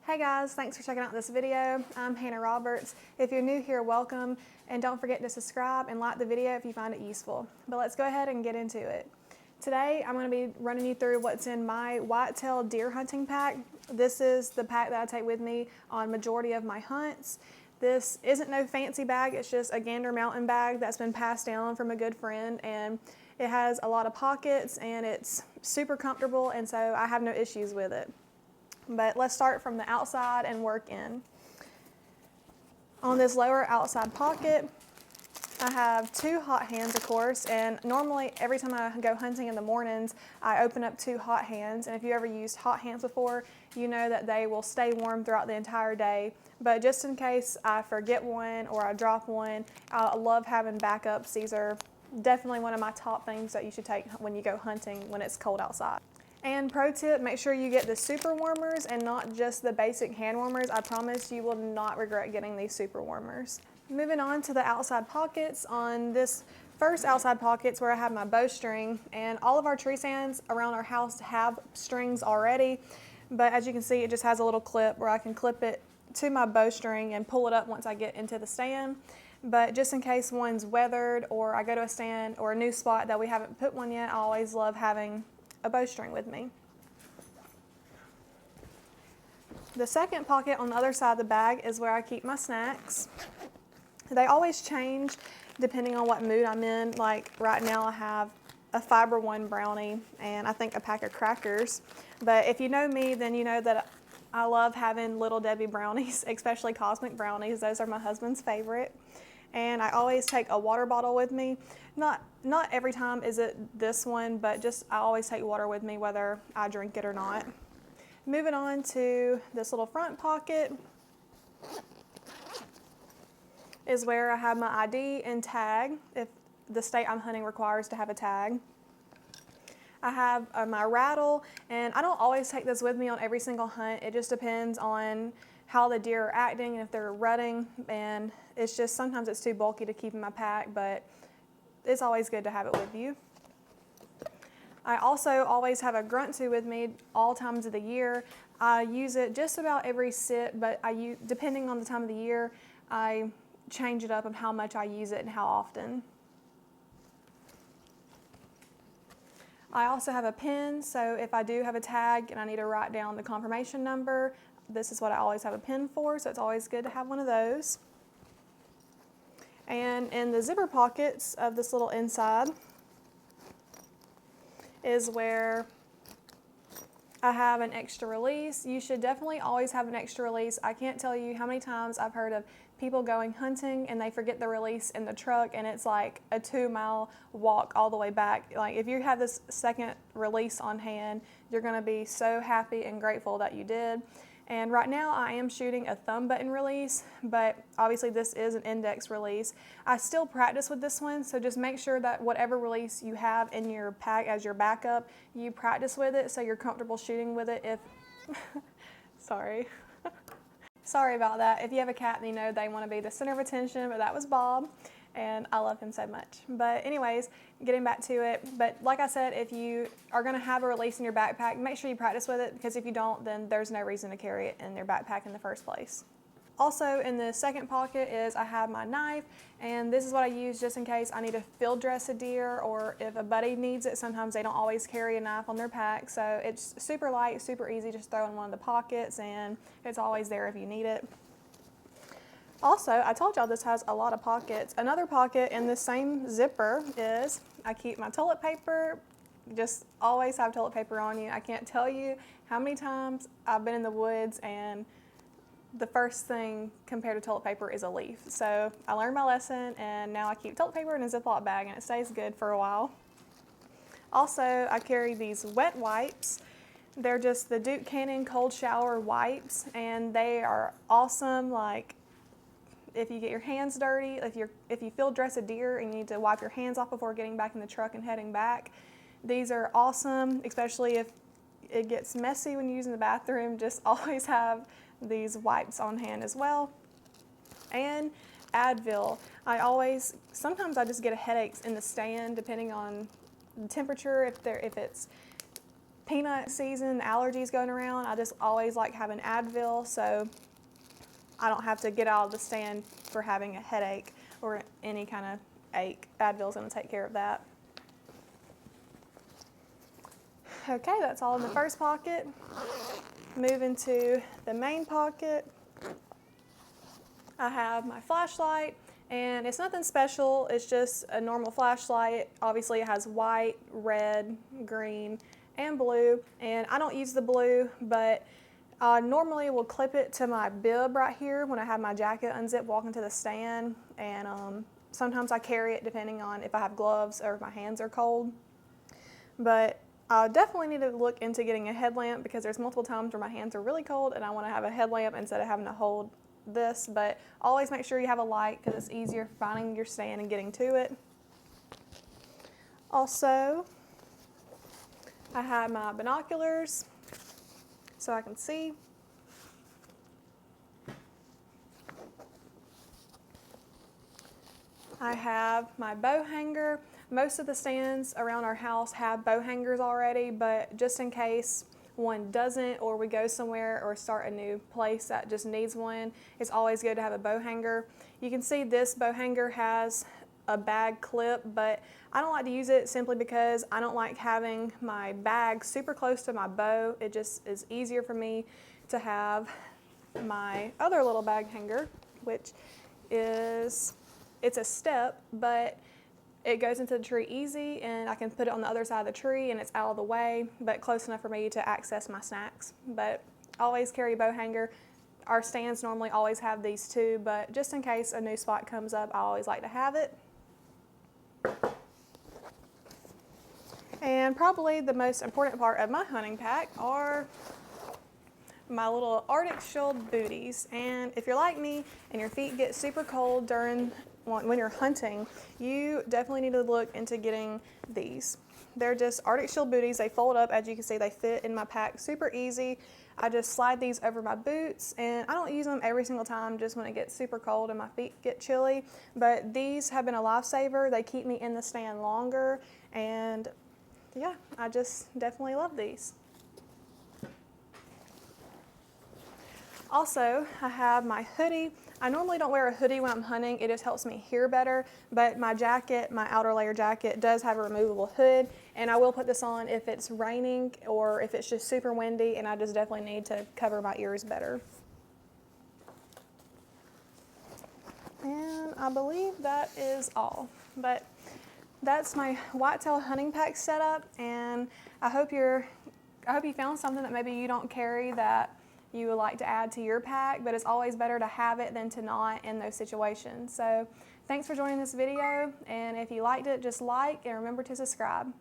Hey guys, thanks for checking out this video. I'm Hannah Roberts. If you're new here, welcome, and don't forget to subscribe and like the video if you find it useful. But let's go ahead and get into it. Today, I'm going to be running you through what's in my Whitetail deer hunting pack. This is the pack that I take with me on majority of my hunts. This isn't no fancy bag, it's just a Gander Mountain bag that's been passed down from a good friend, and it has a lot of pockets and it's super comfortable, and so I have no issues with it. But let's start from the outside and work in. On this lower outside pocket, I have two hot hands, of course, and normally every time I go hunting in the mornings, I open up two hot hands, and if you ever used hot hands before, you know that they will stay warm throughout the entire day. But just in case I forget one or I drop one, I love having backups. These are definitely one of my top things that you should take when you go hunting when it's cold outside. And pro tip, make sure you get the super warmers and not just the basic hand warmers. I promise you will not regret getting these super warmers. Moving on to the outside pockets. On this first outside pockets where I have my bowstring, and all of our tree stands around our house have strings already, but as you can see, it just has a little clip where I can clip it to my bowstring and pull it up once I get into the stand. But just in case one's weathered or I go to a stand or a new spot that we haven't put one yet, I always love having a bowstring with me. The second pocket on the other side of the bag is where I keep my snacks. They always change depending on what mood I'm in. Like right now I have a Fiber One brownie and I think a pack of crackers. But if you know me, then you know that I love having Little Debbie brownies, especially cosmic brownies. Those are my husband's favorite. And I always take a water bottle with me. Not every time is it this one, but just I always take water with me whether I drink it or not. Moving on to this little front pocket is where I have my ID and tag, if the state I'm hunting requires to have a tag. I have my rattle, and I don't always take this with me on every single hunt. It just depends on how the deer are acting and if they're rutting, and it's just sometimes it's too bulky to keep in my pack, but it's always good to have it with you. I also always have a grunt tube with me all times of the year. I use it just about every sit, but depending on the time of the year, I change it up on how much I use it and how often. I also have a pen, so if I do have a tag and I need to write down the confirmation number, this is what I always have a pen for, so it's always good to have one of those. And in the zipper pockets of this little inside is where I have an extra release. You should definitely always have an extra release. I can't tell you how many times I've heard of people going hunting and they forget the release in the truck, and it's like a 2-mile walk all the way back. Like if you have this second release on hand, you're gonna be so happy and grateful that you did. And right now I am shooting a thumb button release, but obviously this is an index release. I still practice with this one, so just make sure that whatever release you have in your pack as your backup, you practice with it so you're comfortable shooting with it. If sorry. Sorry about that. If you have a cat, you know they want to be the center of attention, but that was Bob, and I love him so much. But anyways, getting back to it. But like I said, if you are going to have a release in your backpack, make sure you practice with it, because if you don't, then there's no reason to carry it in your backpack in the first place. Also in the second pocket is I have my knife, and this is what I use just in case I need to field dress a deer, or if a buddy needs it. Sometimes they don't always carry a knife on their pack, so it's super light, super easy, just throw in one of the pockets and it's always there if you need it. Also, I told y'all this has a lot of pockets. Another pocket in the same zipper is I keep my toilet paper. Just always have toilet paper on you. I can't tell you how many times I've been in the woods and the first thing compared to toilet paper is a leaf. So I learned my lesson, and now I keep toilet paper in a Ziploc bag and it stays good for a while. Also, I carry these wet wipes. They're just the Duke Cannon cold shower wipes, and they are awesome. Like if you get your hands dirty, if you field dress a deer and you need to wipe your hands off before getting back in the truck and heading back, these are awesome, especially if it gets messy when you're using the bathroom. Just always have these wipes on hand as well. And Advil. Sometimes I just get headaches in the stand depending on the temperature. If it's peanut season, allergies going around, I just always like having Advil so I don't have to get out of the stand for having a headache or any kind of ache. Advil's going to take care of that. Okay, that's all in the first pocket. Moving to the main pocket, I have my flashlight, and it's nothing special, it's just a normal flashlight. Obviously it has white, red, green, and blue, and I don't use the blue, but I normally will clip it to my bib right here when I have my jacket unzipped walking to the stand, and sometimes I carry it depending on if I have gloves or if my hands are cold. But I definitely need to look into getting a headlamp because there's multiple times where my hands are really cold and I want to have a headlamp instead of having to hold this. But always make sure you have a light because it's easier finding your stand and getting to it. Also, I have my binoculars so I can see. I have my bow hanger. Most of the stands around our house have bow hangers already, but just in case one doesn't, or we go somewhere or start a new place that just needs one, it's always good to have a bow hanger. You can see this bow hanger has a bag clip, but I don't like to use it simply because I don't like having my bag super close to my bow. It just is easier for me to have my other little bag hanger, which is, it's a step, but it goes into the tree easy, and I can put it on the other side of the tree and it's out of the way, but close enough for me to access my snacks. But always carry a bow hanger. Our stands normally always have these too, but just in case a new spot comes up, I always like to have it. And probably the most important part of my hunting pack are my little Arctic Shield booties. And if you're like me and your feet get super cold during when you're hunting, you definitely need to look into getting these. They're just Arctic Shield booties. They fold up, as you can see, they fit in my pack super easy. I just slide these over my boots, and I don't use them every single time, just when it gets super cold and my feet get chilly. But these have been a lifesaver. They keep me in the stand longer, and yeah, I just definitely love these. Also, I have my hoodie. I normally don't wear a hoodie when I'm hunting. It just helps me hear better, but my jacket, my outer layer jacket, does have a removable hood, and I will put this on if it's raining or if it's just super windy and I just definitely need to cover my ears better. And I believe that is all, but that's my whitetail hunting pack setup, and I hope you found something that maybe you don't carry that you would like to add to your pack, but it's always better to have it than to not in those situations. So thanks for joining this video, and if you liked it, just like and remember to subscribe.